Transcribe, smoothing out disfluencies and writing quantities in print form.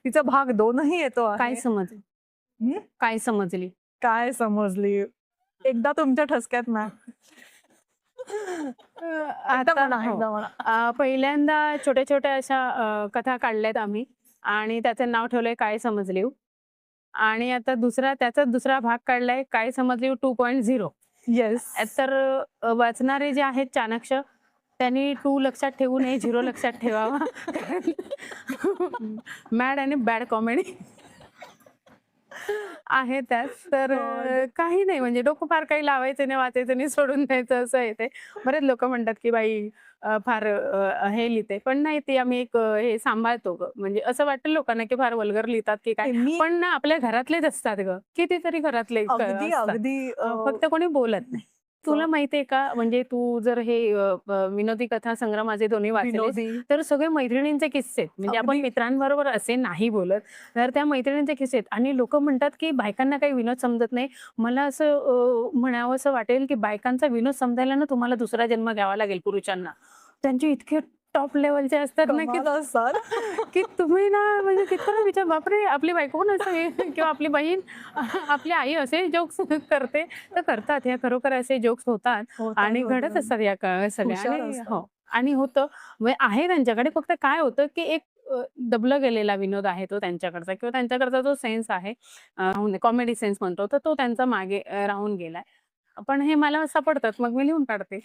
तिचा भाग 2ही येतो काय आहे. समजली? हं? काय समजली? काय समजली? एकदा तुमच्या ठसक्यात ना. एकदा आता म्हणा, हो. एकदा म्हणा. पहिल्यांदा छोट्या-छोट्या अशा कथा काढल्यात आम्ही आणि त्याचं नाव ठेवलंय काय समजलीव आणि आता त्याचा दुसरा भाग काढलाय काय समजलीव 2.0. येस. तर वाचणारे जे आहेत चाणक्य त्यांनी 2 लक्षात ठेवू नये, 0 लक्षात ठेवावा. मॅड आणि बॅड कॉमेडी आहे त्यात. तर काही नाही म्हणजे डोकं फार काही लावायचं नाही, वाचायचं नाही, सोडून द्यायचं असं आहे ते. बरेच लोकं म्हणतात, की बाई फार हे लिहिते. पण नाही ते आम्ही एक हे सांभाळतो गं. म्हणजे असं वाटेल लोकांना, की फार वल्गर लिहितात की काय. मी पण ना आपल्या घरातलेच असतात गं. कितीतरी घरातले अगदी, असतात. अगदी फक्त कोणी बोलत नाही. तुला माहितीये का म्हणजे तू जर हे विनोदी कथा संग्रह माझे दोन्ही वाचलेस, विनोदी तर सगळे मैत्रिणींचे किस्से आहेत. म्हणजे आपण अगदी मित्रांबरोबर असे नाही बोलत, तर त्या मैत्रिणींचे किस्से आहेत आणि लोकं म्हणतात, की बायकांना काही विनोद समजत नाही. मला असं म्हणावंसं वाटेल, की बायकांचा विनोद समजायला ना तुम्हाला दुसरा जन्म घ्यावा लागेल पुरुषांना. त्यांचे इतके टॉप लेव्हलचे असतात ना, की कमाल असतात. की तुम्ही ना म्हणजे तिथपर्यंत विचार बापरे! आपली बायको पण असं हे किंवा आपली बहीण, आपली आई असे जोक्स करते, तर करतात. ह्या खरोखर असे जोक्स होतात होतात, आणि घडत होतात. असतात या सगळ्या हुशार आणि असतात. हो आणि होतं. म्हणजे आहे त्यांच्याकडे फक्त काय होतं, की एक दबला गेलेला विनोद आहे तो त्यांच्याकडचा किंवा त्यांच्याकडचा जो सेन्स आहे कॉमेडी सेन्स म्हणतो, तर तो त्यांचा मागे राहून गेलाय. पण हे मला सापडतात, मग मी लिहून काढते.